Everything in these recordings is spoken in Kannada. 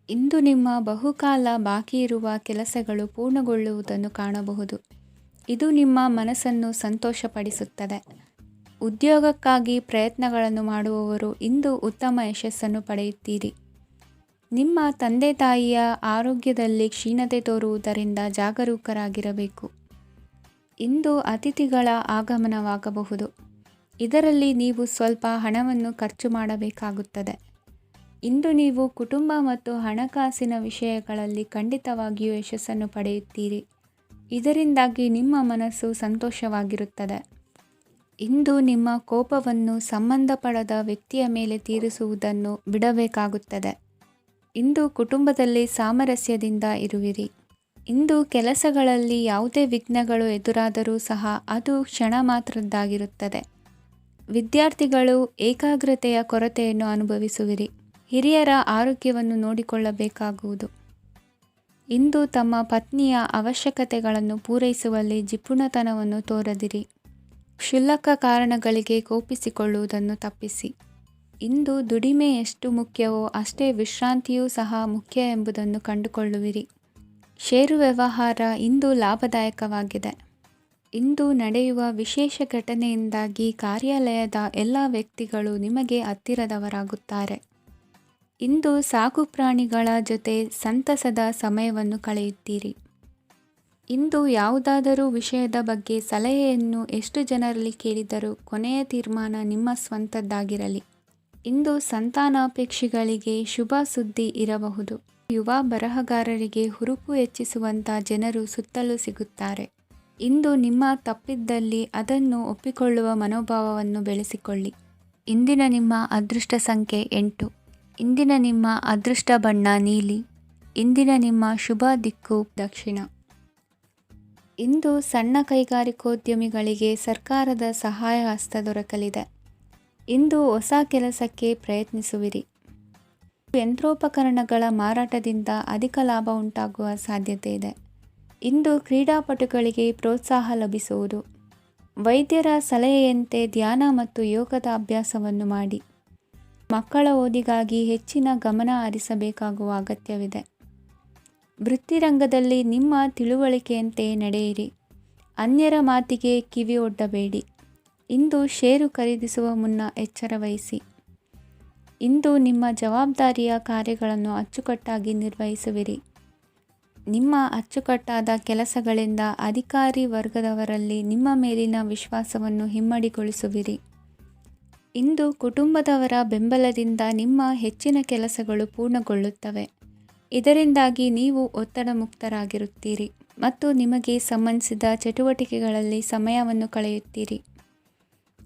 ಇಂದು ನಿಮ್ಮ ಬಹುಕಾಲ ಬಾಕಿ ಇರುವ ಕೆಲಸಗಳು ಪೂರ್ಣಗೊಳ್ಳುವುದನ್ನು ಕಾಣಬಹುದು. ಇದು ನಿಮ್ಮ ಮನಸ್ಸನ್ನು ಸಂತೋಷಪಡಿಸುತ್ತದೆ. ಉದ್ಯೋಗಕ್ಕಾಗಿ ಪ್ರಯತ್ನಗಳನ್ನು ಮಾಡುವವರು ಇಂದು ಉತ್ತಮ ಯಶಸ್ಸನ್ನು ಪಡೆಯುತ್ತೀರಿ. ನಿಮ್ಮ ತಂದೆ ತಾಯಿಯ ಆರೋಗ್ಯದಲ್ಲಿ ಕ್ಷೀಣತೆ ತೋರುವುದರಿಂದ ಜಾಗರೂಕರಾಗಿರಬೇಕು. ಇಂದು ಅತಿಥಿಗಳ ಆಗಮನವಾಗಬಹುದು. ಇದರಲ್ಲಿ ನೀವು ಸ್ವಲ್ಪ ಹಣವನ್ನು ಖರ್ಚು ಮಾಡಬೇಕಾಗುತ್ತದೆ. ಇಂದು ನೀವು ಕುಟುಂಬ ಮತ್ತು ಹಣಕಾಸಿನ ವಿಷಯಗಳಲ್ಲಿ ಖಂಡಿತವಾಗಿಯೂ ಯಶಸ್ಸನ್ನು ಪಡೆಯುತ್ತೀರಿ. ಇದರಿಂದಾಗಿ ನಿಮ್ಮ ಮನಸ್ಸು ಸಂತೋಷವಾಗಿರುತ್ತದೆ. ಇಂದು ನಿಮ್ಮ ಕೋಪವನ್ನು ಸಂಬಂಧಪಡದ ವ್ಯಕ್ತಿಯ ಮೇಲೆ ತೀರಿಸುವುದನ್ನು ಬಿಡಬೇಕಾಗುತ್ತದೆ. ಇಂದು ಕುಟುಂಬದಲ್ಲಿ ಸಾಮರಸ್ಯದಿಂದ ಇರುವಿರಿ. ಇಂದು ಕೆಲಸಗಳಲ್ಲಿ ಯಾವುದೇ ವಿಘ್ನಗಳು ಎದುರಾದರೂ ಸಹ ಅದು ಕ್ಷಣ ಮಾತ್ರದ್ದಾಗಿರುತ್ತದೆ. ವಿದ್ಯಾರ್ಥಿಗಳು ಏಕಾಗ್ರತೆಯ ಕೊರತೆಯನ್ನು ಅನುಭವಿಸುವಿರಿ. ಹಿರಿಯರ ಆರೋಗ್ಯವನ್ನು ನೋಡಿಕೊಳ್ಳಬೇಕಾಗುವುದು. ಇಂದು ತಮ್ಮ ಪತ್ನಿಯ ಅವಶ್ಯಕತೆಗಳನ್ನು ಪೂರೈಸುವಲ್ಲಿ ಜಿಪುಣತನವನ್ನು ತೋರದಿರಿ. ಕ್ಷುಲ್ಲಕ ಕಾರಣಗಳಿಗೆ ಕೋಪಿಸಿಕೊಳ್ಳುವುದನ್ನು ತಪ್ಪಿಸಿ. ಇಂದು ದುಡಿಮೆ ಎಷ್ಟು ಮುಖ್ಯವೋ ಅಷ್ಟೇ ವಿಶ್ರಾಂತಿಯೂ ಸಹ ಮುಖ್ಯ ಎಂಬುದನ್ನು ಕಂಡುಕೊಳ್ಳುವಿರಿ. ಷೇರು ವ್ಯವಹಾರ ಇಂದು ಲಾಭದಾಯಕವಾಗಿದೆ. ಇಂದು ನಡೆಯುವ ವಿಶೇಷ ಘಟನೆಯಿಂದಾಗಿ ಕಾರ್ಯಾಲಯದ ಎಲ್ಲ ವ್ಯಕ್ತಿಗಳು ನಿಮಗೆ ಹತ್ತಿರದವರಾಗುತ್ತಾರೆ. ಇಂದು ಸಾಕುಪ್ರಾಣಿಗಳ ಜೊತೆ ಸಂತಸದ ಸಮಯವನ್ನು ಕಳೆಯುತ್ತೀರಿ. ಇಂದು ಯಾವುದಾದರೂ ವಿಷಯದ ಬಗ್ಗೆ ಸಲಹೆಯನ್ನು ಎಷ್ಟು ಜನರಲ್ಲಿ ಕೇಳಿದರೂ ಕೊನೆಯ ತೀರ್ಮಾನ ನಿಮ್ಮ ಸ್ವಂತದ್ದಾಗಿರಲಿ. ಇಂದು ಸಂತಾನಾಪೇಕ್ಷಿಗಳಿಗೆ ಶುಭ ಸುದ್ದಿ ಇರಬಹುದು. ಯುವ ಬರಹಗಾರರಿಗೆ ಹುರುಪು ಹೆಚ್ಚಿಸುವಂಥ ಜನರು ಸುತ್ತಲೂ ಸಿಗುತ್ತಾರೆ. ಇಂದು ನಿಮ್ಮ ತಪ್ಪಿದ್ದಲ್ಲಿ ಅದನ್ನು ಒಪ್ಪಿಕೊಳ್ಳುವ ಮನೋಭಾವವನ್ನು ಬೆಳೆಸಿಕೊಳ್ಳಿ. ಇಂದಿನ ನಿಮ್ಮ ಅದೃಷ್ಟ ಸಂಖ್ಯೆ 8. ಇಂದಿನ ನಿಮ್ಮ ಅದೃಷ್ಟ ಬಣ್ಣ ನೀಲಿ. ಇಂದಿನ ನಿಮ್ಮ ಶುಭ ದಿಕ್ಕು ದಕ್ಷಿಣ. ಇಂದು ಸಣ್ಣ ಕೈಗಾರಿಕೋದ್ಯಮಿಗಳಿಗೆ ಸರ್ಕಾರದ ಸಹಾಯ ಹಸ್ತ ದೊರಕಲಿದೆ. ಇಂದು ಹೊಸ ಕೆಲಸಕ್ಕೆ ಪ್ರಯತ್ನಿಸುವಿರಿ. ಯಂತ್ರೋಪಕರಣಗಳ ಮಾರಾಟದಿಂದ ಅಧಿಕ ಲಾಭ ಉಂಟಾಗುವ ಸಾಧ್ಯತೆ ಇದೆ. ಇಂದು ಕ್ರೀಡಾಪಟುಗಳಿಗೆ ಪ್ರೋತ್ಸಾಹ ಲಭಿಸುವುದು. ವೈದ್ಯರ ಸಲಹೆಯಂತೆ ಧ್ಯಾನ ಮತ್ತು ಯೋಗದ ಅಭ್ಯಾಸವನ್ನು ಮಾಡಿ. ಮಕ್ಕಳ ಓದಿಗಾಗಿ ಹೆಚ್ಚಿನ ಗಮನ ಹರಿಸಬೇಕಾಗುವ ಅಗತ್ಯವಿದೆ. ವೃತ್ತಿರಂಗದಲ್ಲಿ ನಿಮ್ಮ ತಿಳುವಳಿಕೆಯಂತೆ ನಡೆಯಿರಿ. ಅನ್ಯರ ಮಾತಿಗೆ ಕಿವಿ ಒಡ್ಡಬೇಡಿ. ಇಂದು ಷೇರು ಖರೀದಿಸುವ ಮುನ್ನ ಎಚ್ಚರ ವಹಿಸಿ. ಇಂದು ನಿಮ್ಮ ಜವಾಬ್ದಾರಿಯ ಕಾರ್ಯಗಳನ್ನು ಅಚ್ಚುಕಟ್ಟಾಗಿ ನಿರ್ವಹಿಸುವಿರಿ. ನಿಮ್ಮ ಅಚ್ಚುಕಟ್ಟಾದ ಕೆಲಸಗಳಿಂದ ಅಧಿಕಾರಿ ವರ್ಗದವರಲ್ಲಿ ನಿಮ್ಮ ಮೇಲಿನ ವಿಶ್ವಾಸವನ್ನು ಇಮ್ಮಡಿಗೊಳಿಸುವಿರಿ. ಇಂದು ಕುಟುಂಬದವರ ಬೆಂಬಲದಿಂದ ನಿಮ್ಮ ಹೆಚ್ಚಿನ ಕೆಲಸಗಳು ಪೂರ್ಣಗೊಳ್ಳುತ್ತವೆ. ಇದರಿಂದಾಗಿ ನೀವು ಒತ್ತಡ ಮುಕ್ತರಾಗಿರುತ್ತೀರಿ ಮತ್ತು ನಿಮಗೆ ಸಂಬಂಧಿಸಿದ ಚಟುವಟಿಕೆಗಳಲ್ಲಿ ಸಮಯವನ್ನು ಕಳೆಯುತ್ತೀರಿ.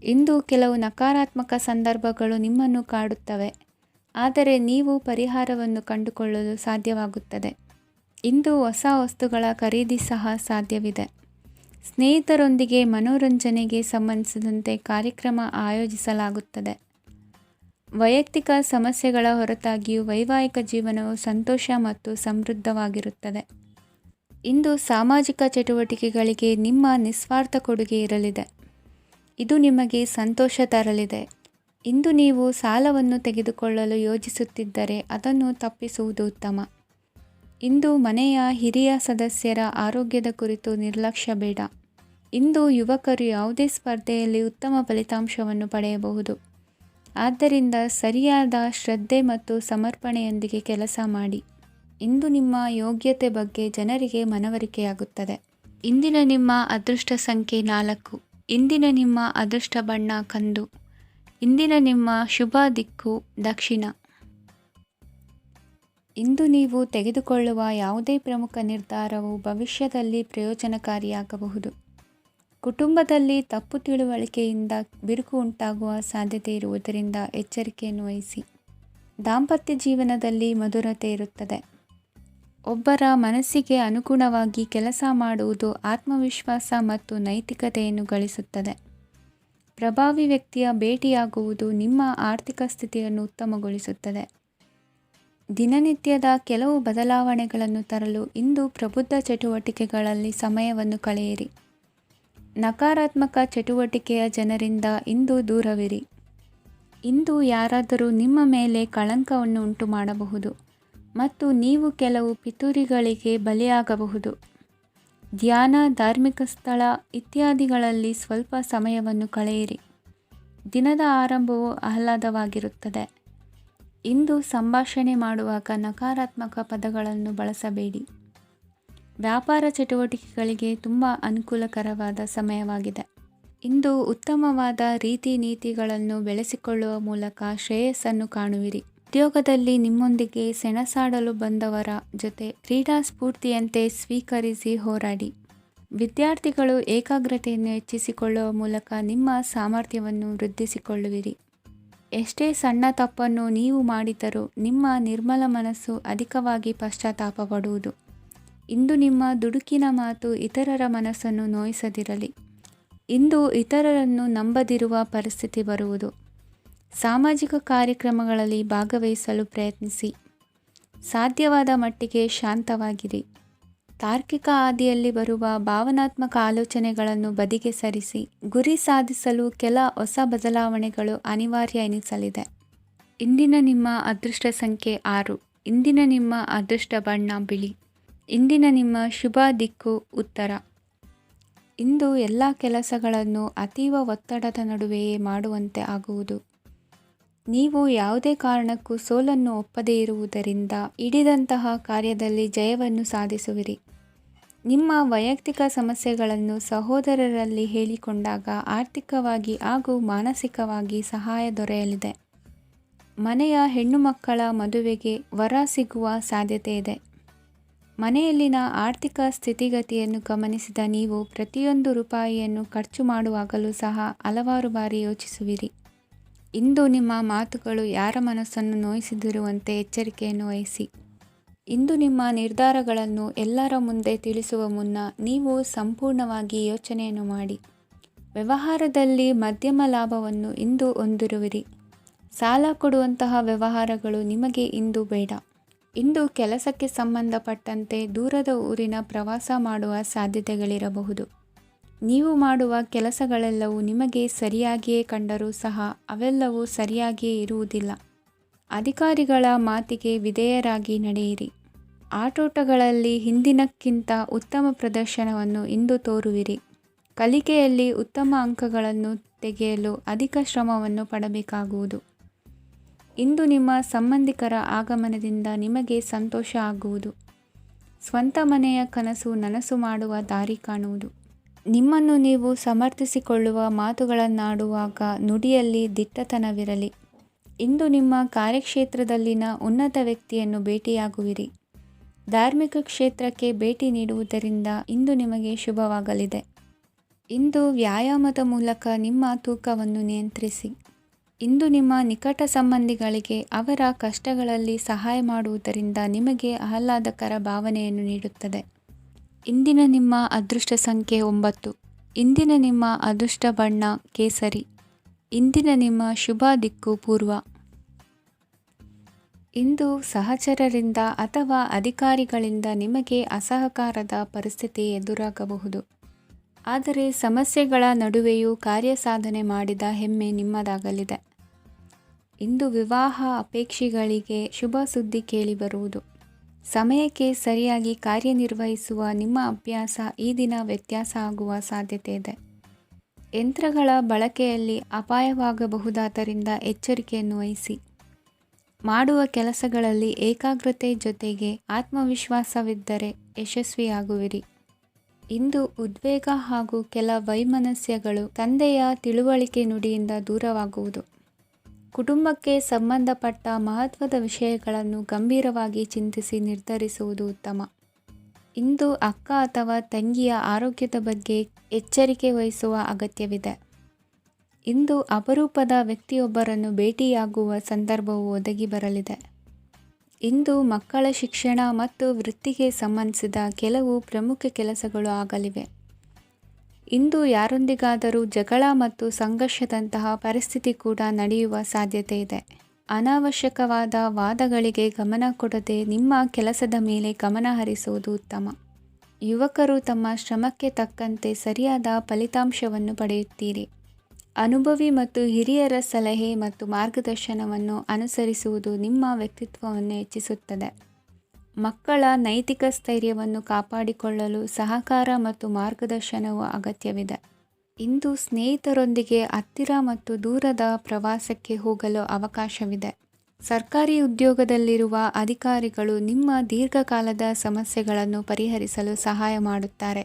ಇಂದು ಕೆಲವು ನಕಾರಾತ್ಮಕ ಸಂದರ್ಭಗಳು ನಿಮ್ಮನ್ನು ಕಾಡುತ್ತವೆ, ಆದರೆ ನೀವು ಪರಿಹಾರವನ್ನು ಕಂಡುಕೊಳ್ಳಲು ಸಾಧ್ಯವಾಗುತ್ತದೆ. ಇಂದು ಹೊಸ ವಸ್ತುಗಳ ಖರೀದಿ ಸಹ ಸಾಧ್ಯವಿದೆ. ಸ್ನೇಹಿತರೊಂದಿಗೆ ಮನೋರಂಜನೆಗೆ ಸಂಬಂಧಿಸಿದಂತೆ ಕಾರ್ಯಕ್ರಮ ಆಯೋಜಿಸಲಾಗುತ್ತದೆ. ವೈಯಕ್ತಿಕ ಸಮಸ್ಯೆಗಳ ಹೊರತಾಗಿಯೂ ವೈವಾಹಿಕ ಜೀವನವು ಸಂತೋಷ ಮತ್ತು ಸಮೃದ್ಧವಾಗಿರುತ್ತದೆ. ಇಂದು ಸಾಮಾಜಿಕ ಚಟುವಟಿಕೆಗಳಿಗೆ ನಿಮ್ಮ ನಿಸ್ವಾರ್ಥ ಕೊಡುಗೆ ಇರಲಿದೆ. ಇದು ನಿಮಗೆ ಸಂತೋಷ ತರಲಿದೆ. ಇಂದು ನೀವು ಸಾಲವನ್ನು ತೆಗೆದುಕೊಳ್ಳಲು ಯೋಜಿಸುತ್ತಿದ್ದರೆ ಅದನ್ನು ತಪ್ಪಿಸುವುದು ಉತ್ತಮ. ಇಂದು ಮನೆಯ ಹಿರಿಯ ಸದಸ್ಯರ ಆರೋಗ್ಯದ ಕುರಿತು ನಿರ್ಲಕ್ಷ್ಯ ಬೇಡ. ಇಂದು ಯುವಕರು ಯಾವುದೇ ಸ್ಪರ್ಧೆಯಲ್ಲಿ ಉತ್ತಮ ಫಲಿತಾಂಶವನ್ನು ಪಡೆಯಬಹುದು. ಆದ್ದರಿಂದ ಸರಿಯಾದ ಶ್ರದ್ಧೆ ಮತ್ತು ಸಮರ್ಪಣೆಯೊಂದಿಗೆ ಕೆಲಸ ಮಾಡಿ. ಇಂದು ನಿಮ್ಮ ಯೋಗ್ಯತೆ ಬಗ್ಗೆ ಜನರಿಗೆ ಮನವರಿಕೆಯಾಗುತ್ತದೆ. ಇಂದಿನ ನಿಮ್ಮ ಅದೃಷ್ಟ ಸಂಖ್ಯೆ 4. ಇಂದಿನ ನಿಮ್ಮ ಅದೃಷ್ಟ ಬಣ್ಣ ಕಂದು. ಇಂದಿನ ನಿಮ್ಮ ಶುಭ ದಿಕ್ಕು ದಕ್ಷಿಣ. ಇಂದು ನೀವು ತೆಗೆದುಕೊಳ್ಳುವ ಯಾವುದೇ ಪ್ರಮುಖ ನಿರ್ಧಾರವು ಭವಿಷ್ಯದಲ್ಲಿ ಪ್ರಯೋಜನಕಾರಿಯಾಗಬಹುದು. ಕುಟುಂಬದಲ್ಲಿ ತಪ್ಪು ತಿಳುವಳಿಕೆಯಿಂದ ಬಿರುಕು ಉಂಟಾಗುವ ಸಾಧ್ಯತೆ ಇರುವುದರಿಂದ ಎಚ್ಚರಿಕೆಯನ್ನು ವಹಿಸಿ. ದಾಂಪತ್ಯ ಜೀವನದಲ್ಲಿ ಮಧುರತೆ ಇರುತ್ತದೆ. ಒಬ್ಬರ ಮನಸ್ಸಿಗೆ ಅನುಗುಣವಾಗಿ ಕೆಲಸ ಮಾಡುವುದು ಆತ್ಮವಿಶ್ವಾಸ ಮತ್ತು ನೈತಿಕತೆಯನ್ನು ಗಳಿಸುತ್ತದೆ. ಪ್ರಭಾವಿ ವ್ಯಕ್ತಿಯ ಭೇಟಿಯಾಗುವುದು ನಿಮ್ಮ ಆರ್ಥಿಕ ಸ್ಥಿತಿಯನ್ನು ಉತ್ತಮಗೊಳಿಸುತ್ತದೆ. ದಿನನಿತ್ಯದ ಕೆಲವು ಬದಲಾವಣೆಗಳನ್ನು ತರಲು ಇಂದು ಪ್ರಬುದ್ಧ ಚಟುವಟಿಕೆಗಳಲ್ಲಿ ಸಮಯವನ್ನು ಕಳೆಯಿರಿ. ನಕಾರಾತ್ಮಕ ಚಟುವಟಿಕೆಯ ಜನರಿಂದ ಇಂದು ದೂರವಿರಿ. ಇಂದು ಯಾರಾದರೂ ನಿಮ್ಮ ಮೇಲೆ ಕಳಂಕವನ್ನು ಉಂಟು ಮಾಡಬಹುದು. ಮತ್ತು ನೀವು ಕೆಲವು ಪಿತೂರಿಗಳಿಗೆ ಬಲಿಯಾಗಬಹುದು. ಧ್ಯಾನ, ಧಾರ್ಮಿಕ ಸ್ಥಳ ಇತ್ಯಾದಿಗಳಲ್ಲಿ ಸ್ವಲ್ಪ ಸಮಯವನ್ನು ಕಳೆಯಿರಿ. ದಿನದ ಆರಂಭವು ಆಹ್ಲಾದವಾಗಿರುತ್ತದೆ. ಇಂದು ಸಂಭಾಷಣೆ ಮಾಡುವಾಗ ನಕಾರಾತ್ಮಕ ಪದಗಳನ್ನು ಬಳಸಬೇಡಿ. ವ್ಯಾಪಾರ ಚಟುವಟಿಕೆಗಳಿಗೆ ತುಂಬ ಅನುಕೂಲಕರವಾದ ಸಮಯವಾಗಿದೆ. ಇಂದು ಉತ್ತಮವಾದ ರೀತಿ ನೀತಿಗಳನ್ನು ಬೆಳೆಸಿಕೊಳ್ಳುವ ಮೂಲಕ ಶ್ರೇಯಸ್ಸನ್ನು ಕಾಣುವಿರಿ. ಉದ್ಯೋಗದಲ್ಲಿ ನಿಮ್ಮೊಂದಿಗೆ ಸೆಣಸಾಡಲು ಬಂದವರ ಜೊತೆ ಕ್ರೀಡಾ ಸ್ಫೂರ್ತಿಯಂತೆ ಸ್ವೀಕರಿಸಿ ಹೋರಾಡಿ. ವಿದ್ಯಾರ್ಥಿಗಳು ಏಕಾಗ್ರತೆಯನ್ನು ಹೆಚ್ಚಿಸಿಕೊಳ್ಳುವ ಮೂಲಕ ನಿಮ್ಮ ಸಾಮರ್ಥ್ಯವನ್ನು ವೃದ್ಧಿಸಿಕೊಳ್ಳುವಿರಿ. ಎಷ್ಟೇ ಸಣ್ಣ ತಪ್ಪನ್ನು ನೀವು ಮಾಡಿದರೂ ನಿಮ್ಮ ನಿರ್ಮಲ ಮನಸ್ಸು ಅಧಿಕವಾಗಿ ಪಶ್ಚಾತ್ತಾಪ ಪಡುವುದು. ಇಂದು ನಿಮ್ಮ ದುಡುಕಿನ ಮಾತು ಇತರರ ಮನಸ್ಸನ್ನು ನೋಯಿಸದಿರಲಿ. ಇಂದು ಇತರರನ್ನು ನಂಬದಿರುವ ಪರಿಸ್ಥಿತಿ ಬರುವುದು. ಸಾಮಾಜಿಕ ಕಾರ್ಯಕ್ರಮಗಳಲ್ಲಿ ಭಾಗವಹಿಸಲು ಪ್ರಯತ್ನಿಸಿ. ಸಾಧ್ಯವಾದ ಮಟ್ಟಿಗೆ ಶಾಂತವಾಗಿರಿ. ತಾರ್ಕಿಕ ಹಾದಿಯಲ್ಲಿ ಬರುವ ಭಾವನಾತ್ಮಕ ಆಲೋಚನೆಗಳನ್ನು ಬದಿಗೆ ಸರಿಸಿ. ಗುರಿ ಸಾಧಿಸಲು ಕೆಲ ಹೊಸ ಬದಲಾವಣೆಗಳು ಅನಿವಾರ್ಯ ಎನಿಸಲಿದೆ. ಇಂದಿನ ನಿಮ್ಮ ಅದೃಷ್ಟ ಸಂಖ್ಯೆ 6. ಇಂದಿನ ನಿಮ್ಮ ಅದೃಷ್ಟ ಬಣ್ಣ ಬಿಳಿ. ಇಂದಿನ ನಿಮ್ಮ ಶುಭ ದಿಕ್ಕು ಉತ್ತರ. ಇಂದು ಎಲ್ಲ ಕೆಲಸಗಳನ್ನು ಅತೀವ ಒತ್ತಡದ ನಡುವೆಯೇ ಮಾಡುವಂತೆ ಆಗುವುದು. ನೀವು ಯಾವುದೇ ಕಾರಣಕ್ಕೂ ಸೋಲನ್ನು ಒಪ್ಪದೇ ಇರುವುದರಿಂದ ಹಿಡಿದಂತಹ ಕಾರ್ಯದಲ್ಲಿ ಜಯವನ್ನು ಸಾಧಿಸುವಿರಿ. ನಿಮ್ಮ ವೈಯಕ್ತಿಕ ಸಮಸ್ಯೆಗಳನ್ನು ಸಹೋದರರಲ್ಲಿ ಹೇಳಿಕೊಂಡಾಗ ಆರ್ಥಿಕವಾಗಿ ಹಾಗೂ ಮಾನಸಿಕವಾಗಿ ಸಹಾಯ ದೊರೆಯಲಿದೆ. ಮನೆಯ ಹೆಣ್ಣು ಮಕ್ಕಳ ಮದುವೆಗೆ ವರ ಸಿಗುವ ಸಾಧ್ಯತೆ ಇದೆ. ಮನೆಯಲ್ಲಿನ ಆರ್ಥಿಕ ಸ್ಥಿತಿಗತಿಯನ್ನು ಗಮನಿಸಿದ ನೀವು ಪ್ರತಿಯೊಂದು ರೂಪಾಯಿಯನ್ನು ಖರ್ಚು ಮಾಡುವಾಗಲೂ ಸಹ ಹಲವಾರು ಬಾರಿ ಯೋಚಿಸುವಿರಿ. ಇಂದು ನಿಮ್ಮ ಮಾತುಗಳು ಯಾರ ಮನಸ್ಸನ್ನು ನೋಯಿಸದಿರುವಂತೆ ಎಚ್ಚರಿಕೆಯನ್ನು ವಹಿಸಿ. ಇಂದು ನಿಮ್ಮ ನಿರ್ಧಾರಗಳನ್ನು ಎಲ್ಲರ ಮುಂದೆ ತಿಳಿಸುವ ಮುನ್ನ ನೀವು ಸಂಪೂರ್ಣವಾಗಿ ಯೋಚನೆಯನ್ನು ಮಾಡಿ. ವ್ಯವಹಾರದಲ್ಲಿ ಮಧ್ಯಮ ಲಾಭವನ್ನು ಇಂದು ಹೊಂದಿರುವಿರಿ. ಸಾಲ ಕೊಡುವಂತಹ ವ್ಯವಹಾರಗಳು ನಿಮಗೆ ಇಂದು ಬೇಡ. ಇಂದು ಕೆಲಸಕ್ಕೆ ಸಂಬಂಧಪಟ್ಟಂತೆ ದೂರದ ಊರಿನ ಪ್ರವಾಸ ಮಾಡುವ ಸಾಧ್ಯತೆಗಳಿರಬಹುದು. ನೀವು ಮಾಡುವ ಕೆಲಸಗಳೆಲ್ಲವೂ ನಿಮಗೆ ಸರಿಯಾಗಿಯೇ ಕಂಡರೂ ಸಹ ಅವೆಲ್ಲವೂ ಸರಿಯಾಗಿಯೇ ಇರುವುದಿಲ್ಲ. ಅಧಿಕಾರಿಗಳ ಮಾತಿಗೆ ವಿಧೇಯರಾಗಿ ನಡೆಯಿರಿ. ಆಟೋಟಗಳಲ್ಲಿ ಹಿಂದಿನಕ್ಕಿಂತ ಉತ್ತಮ ಪ್ರದರ್ಶನವನ್ನು ಇಂದು ತೋರುವಿರಿ. ಕಲಿಕೆಯಲ್ಲಿ ಉತ್ತಮ ಅಂಕಗಳನ್ನು ತೆಗೆಯಲು ಅಧಿಕ ಶ್ರಮವನ್ನು ಪಡಬೇಕಾಗುವುದು. ಇಂದು ನಿಮ್ಮ ಸಂಬಂಧಿಕರ ಆಗಮನದಿಂದ ನಿಮಗೆ ಸಂತೋಷ ಆಗುವುದು. ಸ್ವಂತ ಮನೆಯ ಕನಸು ನನಸು ಮಾಡುವ ದಾರಿ ಕಾಣುವುದು. ನಿಮ್ಮನ್ನು ನೀವು ಸಮರ್ಥಿಸಿಕೊಳ್ಳುವ ಮಾತುಗಳನ್ನಾಡುವಾಗ ನುಡಿಯಲ್ಲಿ ದಿಟ್ಟತನವಿರಲಿ. ಇಂದು ನಿಮ್ಮ ಕಾರ್ಯಕ್ಷೇತ್ರದಲ್ಲಿನ ಉನ್ನತ ವ್ಯಕ್ತಿಯನ್ನು ಭೇಟಿಯಾಗುವಿರಿ. ಧಾರ್ಮಿಕ ಕ್ಷೇತ್ರಕ್ಕೆ ಭೇಟಿ ನೀಡುವುದರಿಂದ ಇಂದು ನಿಮಗೆ ಶುಭವಾಗಲಿದೆ. ಇಂದು ವ್ಯಾಯಾಮದ ಮೂಲಕ ನಿಮ್ಮ ತೂಕವನ್ನು ನಿಯಂತ್ರಿಸಿ. ಇಂದು ನಿಮ್ಮ ನಿಕಟ ಸಂಬಂಧಿಗಳಿಗೆ ಅವರ ಕಷ್ಟಗಳಲ್ಲಿ ಸಹಾಯ ಮಾಡುವುದರಿಂದ ನಿಮಗೆ ಆಹ್ಲಾದಕರ ಭಾವನೆಯನ್ನು ನೀಡುತ್ತದೆ. ಇಂದಿನ ನಿಮ್ಮ ಅದೃಷ್ಟ ಸಂಖ್ಯೆ 9. ಇಂದಿನ ನಿಮ್ಮ ಅದೃಷ್ಟ ಬಣ್ಣ ಕೇಸರಿ. ಇಂದಿನ ನಿಮ್ಮ ಶುಭ ದಿಕ್ಕು ಪೂರ್ವ. ಇಂದು ಸಹಚರರಿಂದ ಅಥವಾ ಅಧಿಕಾರಿಗಳಿಂದ ನಿಮಗೆ ಅಸಹಕಾರದ ಪರಿಸ್ಥಿತಿ ಎದುರಾಗಬಹುದು. ಆದರೆ ಸಮಸ್ಯೆಗಳ ನಡುವೆಯೂ ಕಾರ್ಯಸಾಧನೆ ಮಾಡಿದ ಹೆಮ್ಮೆ ನಿಮ್ಮದಾಗಲಿದೆ. ಇಂದು ವಿವಾಹ ಅಪೇಕ್ಷಿಗಳಿಗೆ ಶುಭ ಸುದ್ದಿ ಕೇಳಿಬರುವುದು. ಸಮಯಕ್ಕೆ ಸರಿಯಾಗಿ ಕಾರ್ಯನಿರ್ವಹಿಸುವ ನಿಮ್ಮ ಅಭ್ಯಾಸ ಈ ದಿನ ವ್ಯತ್ಯಾಸ ಆಗುವ ಸಾಧ್ಯತೆ ಇದೆ. ಯಂತ್ರಗಳ ಬಳಕೆಯಲ್ಲಿ ಅಪಾಯವಾಗಬಹುದಾದ್ದರಿಂದ ಎಚ್ಚರಿಕೆಯನ್ನು ವಹಿಸಿ. ಮಾಡುವ ಕೆಲಸಗಳಲ್ಲಿ ಏಕಾಗ್ರತೆ ಜೊತೆಗೆ ಆತ್ಮವಿಶ್ವಾಸವಿದ್ದರೆ ಯಶಸ್ವಿಯಾಗುವಿರಿ. ಇಂದು ಉದ್ವೇಗ ಹಾಗೂ ಕೆಲ ವೈಮನಸ್ಯಗಳು ತಂದೆಯ ತಿಳುವಳಿಕೆ ನುಡಿಯಿಂದ ದೂರವಾಗುವುದು. ಕುಟುಂಬಕ್ಕೆ ಸಂಬಂಧಪಟ್ಟ ಮಹತ್ವದ ವಿಷಯಗಳನ್ನು ಗಂಭೀರವಾಗಿ ಚಿಂತಿಸಿ ನಿರ್ಧರಿಸುವುದು ಉತ್ತಮ. ಇಂದು ಅಕ್ಕ ಅಥವಾ ತಂಗಿಯ ಆರೋಗ್ಯದ ಬಗ್ಗೆ ಎಚ್ಚರಿಕೆ ವಹಿಸುವ ಅಗತ್ಯವಿದೆ. ಇಂದು ಅಪರೂಪದ ವ್ಯಕ್ತಿಯೊಬ್ಬರನ್ನು ಭೇಟಿಯಾಗುವ ಸಂದರ್ಭವು ಒದಗಿ ಬರಲಿದೆ. ಇಂದು ಮಕ್ಕಳ ಶಿಕ್ಷಣ ಮತ್ತು ವೃತ್ತಿಗೆ ಸಂಬಂಧಿಸಿದ ಕೆಲವು ಪ್ರಮುಖ ಕೆಲಸಗಳು ಆಗಲಿವೆ. ಇಂದು ಯಾರೊಂದಿಗಾದರೂ ಜಗಳ ಮತ್ತು ಸಂಘರ್ಷದಂತಹ ಪರಿಸ್ಥಿತಿ ಕೂಡ ನಡೆಯುವ ಸಾಧ್ಯತೆ ಇದೆ. ಅನಾವಶ್ಯಕವಾದ ವಾದಗಳಿಗೆ ಗಮನ ಕೊಡದೆ ನಿಮ್ಮ ಕೆಲಸದ ಮೇಲೆ ಗಮನ ಹರಿಸುವುದು ಉತ್ತಮ. ಯುವಕರು ತಮ್ಮ ಶ್ರಮಕ್ಕೆ ತಕ್ಕಂತೆ ಸರಿಯಾದ ಫಲಿತಾಂಶವನ್ನು ಪಡೆಯುತ್ತೀರಿ. ಅನುಭವಿ ಮತ್ತು ಹಿರಿಯರ ಸಲಹೆ ಮತ್ತು ಮಾರ್ಗದರ್ಶನವನ್ನು ಅನುಸರಿಸುವುದು ನಿಮ್ಮ ವ್ಯಕ್ತಿತ್ವವನ್ನು ಹೆಚ್ಚಿಸುತ್ತದೆ. ಮಕ್ಕಳ ನೈತಿಕ ಸ್ಥೈರ್ಯವನ್ನು ಕಾಪಾಡಿಕೊಳ್ಳಲು ಸಹಕಾರ ಮತ್ತು ಮಾರ್ಗದರ್ಶನವು ಅಗತ್ಯವಿದೆ. ಇಂದು ಸ್ನೇಹಿತರೊಂದಿಗೆ ಹತ್ತಿರ ಮತ್ತು ದೂರದ ಪ್ರವಾಸಕ್ಕೆ ಹೋಗಲು ಅವಕಾಶವಿದೆ. ಸರ್ಕಾರಿ ಉದ್ಯೋಗದಲ್ಲಿರುವ ಅಧಿಕಾರಿಗಳು ನಿಮ್ಮ ದೀರ್ಘಕಾಲದ ಸಮಸ್ಯೆಗಳನ್ನು ಪರಿಹರಿಸಲು ಸಹಾಯ ಮಾಡುತ್ತಾರೆ.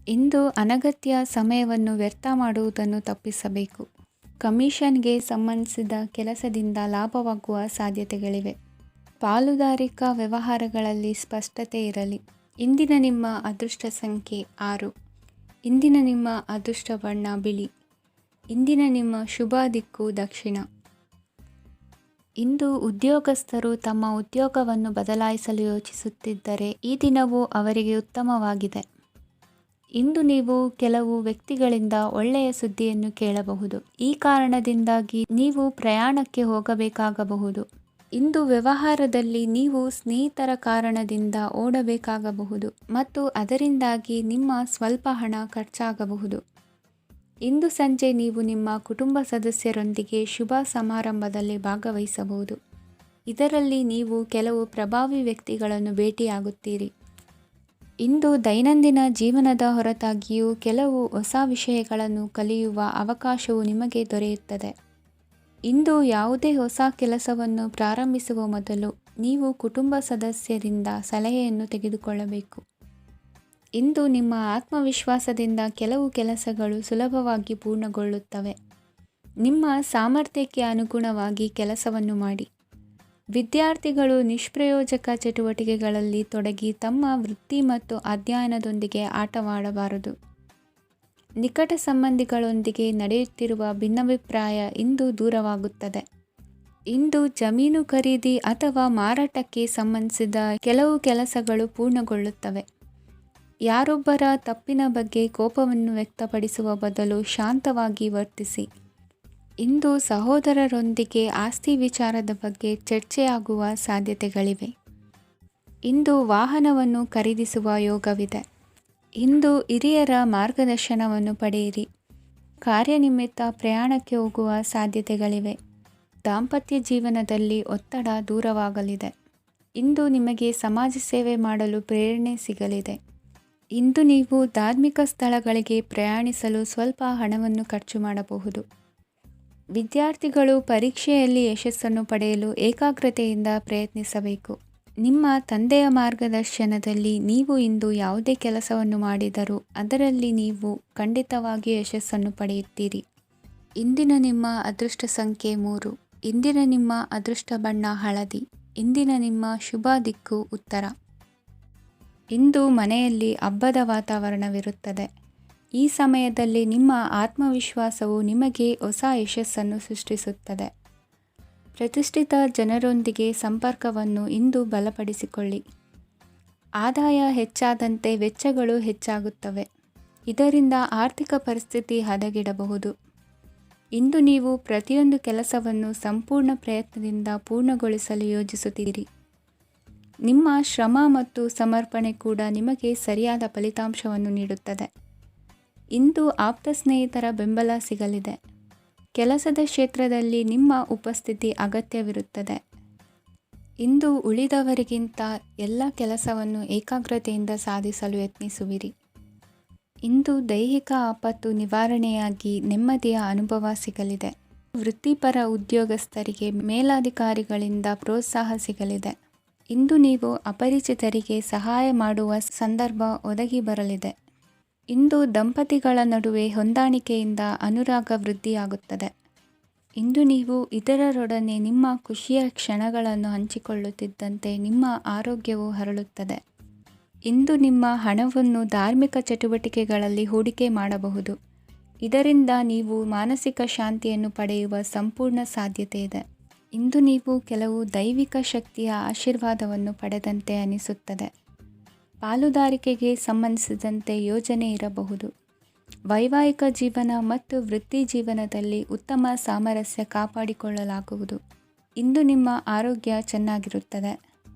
ಇಂದು ಅನಗತ್ಯ ಸಮಯವನ್ನು ವ್ಯರ್ಥ ಮಾಡುವುದನ್ನು ತಪ್ಪಿಸಬೇಕು. ಕಮಿಷನ್ಗೆ ಸಂಬಂಧಿಸಿದ ಕೆಲಸದಿಂದ ಲಾಭವಾಗುವ ಸಾಧ್ಯತೆಗಳಿವೆ. ಪಾಲುದಾರಿಕಾ ವ್ಯವಹಾರಗಳಲ್ಲಿ ಸ್ಪಷ್ಟತೆ ಇರಲಿ. ಇಂದಿನ ನಿಮ್ಮ ಅದೃಷ್ಟ ಸಂಖ್ಯೆ 6. ಇಂದಿನ ನಿಮ್ಮ ಅದೃಷ್ಟ ಬಣ್ಣ ಬಿಳಿ. ಇಂದಿನ ನಿಮ್ಮ ಶುಭ ದಿಕ್ಕು ದಕ್ಷಿಣ. ಇಂದು ಉದ್ಯೋಗಸ್ಥರು ತಮ್ಮ ಉದ್ಯೋಗವನ್ನು ಬದಲಾಯಿಸಲು ಯೋಚಿಸುತ್ತಿದ್ದರೆ ಈ ದಿನವೂ ಅವರಿಗೆ ಉತ್ತಮವಾಗಿದೆ. ಇಂದು ನೀವು ಕೆಲವು ವ್ಯಕ್ತಿಗಳಿಂದ ಒಳ್ಳೆಯ ಸುದ್ದಿಯನ್ನು ಕೇಳಬಹುದು. ಈ ಕಾರಣದಿಂದಾಗಿ ನೀವು ಪ್ರಯಾಣಕ್ಕೆ ಹೋಗಬೇಕಾಗಬಹುದು. ಇಂದು ವ್ಯವಹಾರದಲ್ಲಿ ನೀವು ಸ್ನೇಹಿತರ ಕಾರಣದಿಂದ ಓಡಬೇಕಾಗಬಹುದು ಮತ್ತು ಅದರಿಂದಾಗಿ ನಿಮ್ಮ ಸ್ವಲ್ಪ ಹಣ ಖರ್ಚಾಗಬಹುದು. ಇಂದು ಸಂಜೆ ನೀವು ನಿಮ್ಮ ಕುಟುಂಬ ಸದಸ್ಯರೊಂದಿಗೆ ಶುಭ ಸಮಾರಂಭದಲ್ಲಿ ಭಾಗವಹಿಸಬಹುದು. ಇದರಲ್ಲಿ ನೀವು ಕೆಲವು ಪ್ರಭಾವಿ ವ್ಯಕ್ತಿಗಳನ್ನು ಭೇಟಿಯಾಗುತ್ತೀರಿ. ಇಂದು ದೈನಂದಿನ ಜೀವನದ ಹೊರತಾಗಿಯೂ ಕೆಲವು ಹೊಸ ವಿಷಯಗಳನ್ನು ಕಲಿಯುವ ಅವಕಾಶವು ನಿಮಗೆ ದೊರೆಯುತ್ತದೆ. ಇಂದು ಯಾವುದೇ ಹೊಸ ಕೆಲಸವನ್ನು ಪ್ರಾರಂಭಿಸುವ ಮೊದಲು ನೀವು ಕುಟುಂಬ ಸದಸ್ಯರಿಂದ ಸಲಹೆಯನ್ನು ತೆಗೆದುಕೊಳ್ಳಬೇಕು. ಇಂದು ನಿಮ್ಮ ಆತ್ಮವಿಶ್ವಾಸದಿಂದ ಕೆಲವು ಕೆಲಸಗಳು ಸುಲಭವಾಗಿ ಪೂರ್ಣಗೊಳ್ಳುತ್ತವೆ. ನಿಮ್ಮ ಸಾಮರ್ಥ್ಯಕ್ಕೆ ಅನುಗುಣವಾಗಿ ಕೆಲಸವನ್ನು ಮಾಡಿ. ವಿದ್ಯಾರ್ಥಿಗಳು ನಿಷ್ಪ್ರಯೋಜಕ ಚಟುವಟಿಕೆಗಳಲ್ಲಿ ತೊಡಗಿ ತಮ್ಮ ವೃತ್ತಿ ಮತ್ತು ಅಧ್ಯಯನದೊಂದಿಗೆ ಆಟವಾಡಬಾರದು. ನಿಕಟ ಸಂಬಂಧಿಗಳೊಂದಿಗೆ ನಡೆಯುತ್ತಿರುವ ಭಿನ್ನಾಭಿಪ್ರಾಯ ಇಂದು ದೂರವಾಗುತ್ತದೆ. ಇಂದು ಜಮೀನು ಖರೀದಿ ಅಥವಾ ಮಾರಾಟಕ್ಕೆ ಸಂಬಂಧಿಸಿದ ಕೆಲವು ಕೆಲಸಗಳು ಪೂರ್ಣಗೊಳ್ಳುತ್ತವೆ. ಯಾರೊಬ್ಬರ ತಪ್ಪಿನ ಬಗ್ಗೆ ಕೋಪವನ್ನು ವ್ಯಕ್ತಪಡಿಸುವ ಬದಲು ಶಾಂತವಾಗಿ ವರ್ತಿಸಿ. ಇಂದು ಸಹೋದರರೊಂದಿಗೆ ಆಸ್ತಿ ವಿಚಾರದ ಬಗ್ಗೆ ಚರ್ಚೆಯಾಗುವ ಸಾಧ್ಯತೆಗಳಿವೆ. ಇಂದು ವಾಹನವನ್ನು ಖರೀದಿಸುವ ಯೋಗವಿದೆ. ಇಂದು ಹಿರಿಯರ ಮಾರ್ಗದರ್ಶನವನ್ನು ಪಡೆಯಿರಿ. ಕಾರ್ಯನಿಮಿತ್ತ ಪ್ರಯಾಣಕ್ಕೆ ಹೋಗುವ ಸಾಧ್ಯತೆಗಳಿವೆ. ದಾಂಪತ್ಯ ಜೀವನದಲ್ಲಿ ಒತ್ತಡ ದೂರವಾಗಲಿದೆ. ಇಂದು ನಿಮಗೆ ಸಮಾಜ ಸೇವೆ ಮಾಡಲು ಪ್ರೇರಣೆ ಸಿಗಲಿದೆ. ಇಂದು ನೀವು ಧಾರ್ಮಿಕ ಸ್ಥಳಗಳಿಗೆ ಪ್ರಯಾಣಿಸಲು ಸ್ವಲ್ಪ ಹಣವನ್ನು ಖರ್ಚು ಮಾಡಬಹುದು. ವಿದ್ಯಾರ್ಥಿಗಳು ಪರೀಕ್ಷೆಯಲ್ಲಿ ಯಶಸ್ಸನ್ನು ಪಡೆಯಲು ಏಕಾಗ್ರತೆಯಿಂದ ಪ್ರಯತ್ನಿಸಬೇಕು. ನಿಮ್ಮ ತಂದೆಯ ಮಾರ್ಗದರ್ಶನದಲ್ಲಿ ನೀವು ಇಂದು ಯಾವುದೇ ಕೆಲಸವನ್ನು ಮಾಡಿದರೂ ಅದರಲ್ಲಿ ನೀವು ಖಂಡಿತವಾಗಿಯೂ ಯಶಸ್ಸನ್ನು ಪಡೆಯುತ್ತೀರಿ. ಇಂದಿನ ನಿಮ್ಮ ಅದೃಷ್ಟ ಸಂಖ್ಯೆ 3. ಇಂದಿನ ನಿಮ್ಮ ಅದೃಷ್ಟ ಬಣ್ಣ ಹಳದಿ. ಇಂದಿನ ನಿಮ್ಮ ಶುಭ ದಿಕ್ಕು ಉತ್ತರ. ಇಂದು ಮನೆಯಲ್ಲಿ ಹಬ್ಬದ ವಾತಾವರಣವಿರುತ್ತದೆ. ಈ ಸಮಯದಲ್ಲಿ ನಿಮ್ಮ ಆತ್ಮವಿಶ್ವಾಸವು ನಿಮಗೆ ಹೊಸ ಯಶಸ್ಸನ್ನು ಸೃಷ್ಟಿಸುತ್ತದೆ. ಪ್ರತಿಷ್ಠಿತ ಜನರೊಂದಿಗೆ ಸಂಪರ್ಕವನ್ನು ಇಂದು ಬಲಪಡಿಸಿಕೊಳ್ಳಿ. ಆದಾಯ ಹೆಚ್ಚಾದಂತೆ ವೆಚ್ಚಗಳು ಹೆಚ್ಚಾಗುತ್ತವೆ. ಇದರಿಂದ ಆರ್ಥಿಕ ಪರಿಸ್ಥಿತಿ ಹದಗೆಡಬಹುದು. ಇಂದು ನೀವು ಪ್ರತಿಯೊಂದು ಕೆಲಸವನ್ನು ಸಂಪೂರ್ಣ ಪ್ರಯತ್ನದಿಂದ ಪೂರ್ಣಗೊಳಿಸಲು ಯೋಜಿಸುತ್ತೀರಿ. ನಿಮ್ಮ ಶ್ರಮ ಮತ್ತು ಸಮರ್ಪಣೆ ಕೂಡ ನಿಮಗೆ ಸರಿಯಾದ ಫಲಿತಾಂಶವನ್ನು ನೀಡುತ್ತದೆ. ಇಂದು ಆಪ್ತ ಸ್ನೇಹಿತರ ಬೆಂಬಲ ಸಿಗಲಿದೆ. ಕೆಲಸದ ಕ್ಷೇತ್ರದಲ್ಲಿ ನಿಮ್ಮ ಉಪಸ್ಥಿತಿ ಅಗತ್ಯವಿರುತ್ತದೆ. ಇಂದು ಉಳಿದವರಿಗಿಂತ ಎಲ್ಲ ಕೆಲಸವನ್ನು ಏಕಾಗ್ರತೆಯಿಂದ ಸಾಧಿಸಲು ಯತ್ನಿಸುವಿರಿ. ಇಂದು ದೈಹಿಕ ಆಪತ್ತು ನಿವಾರಣೆಯಾಗಿ ನೆಮ್ಮದಿಯ ಅನುಭವ ಸಿಗಲಿದೆ. ವೃತ್ತಿಪರ ಉದ್ಯೋಗಸ್ಥರಿಗೆ ಮೇಲಾಧಿಕಾರಿಗಳಿಂದ ಪ್ರೋತ್ಸಾಹ ಸಿಗಲಿದೆ. ಇಂದು ನೀವು ಅಪರಿಚಿತರಿಗೆ ಸಹಾಯ ಮಾಡುವ ಸಂದರ್ಭ ಒದಗಿ ಬರಲಿದೆ. ಇಂದು ದಂಪತಿಗಳ ನಡುವೆ ಹೊಂದಾಣಿಕೆಯಿಂದ ಅನುರಾಗ ವೃದ್ಧಿಯಾಗುತ್ತದೆ. ಇಂದು ನೀವು ಇತರರೊಡನೆ ನಿಮ್ಮ ಖುಷಿಯ ಕ್ಷಣಗಳನ್ನು ಹಂಚಿಕೊಳ್ಳುತ್ತಿದ್ದಂತೆ ನಿಮ್ಮ ಆರೋಗ್ಯವು ಹರಳುತ್ತದೆ. ಇಂದು ನಿಮ್ಮ ಹಣವನ್ನು ಧಾರ್ಮಿಕ ಚಟುವಟಿಕೆಗಳಲ್ಲಿ ಹೂಡಿಕೆ ಮಾಡಬಹುದು. ಇದರಿಂದ ನೀವು ಮಾನಸಿಕ ಶಾಂತಿಯನ್ನು ಪಡೆಯುವ ಸಂಪೂರ್ಣ ಸಾಧ್ಯತೆ ಇದೆ. ಇಂದು ನೀವು ಕೆಲವು ದೈವಿಕ ಶಕ್ತಿಯ ಆಶೀರ್ವಾದವನ್ನು ಪಡೆದಂತೆ ಅನಿಸುತ್ತದೆ. ಪಾಲುದಾರಿಕೆಗೆ ಸಂಬಂಧಿಸಿದಂತೆ ಯೋಜನೆ ಇರಬಹುದು. ವೈವಾಹಿಕ ಜೀವನ ಮತ್ತು ವೃತ್ತಿ ಜೀವನದಲ್ಲಿ ಉತ್ತಮ ಸಾಮರಸ್ಯ ಕಾಪಾಡಿಕೊಳ್ಳಲಾಗುವುದು. ಇಂದು ನಿಮ್ಮ ಆರೋಗ್ಯ ಚೆನ್ನಾಗಿರುತ್ತದೆ.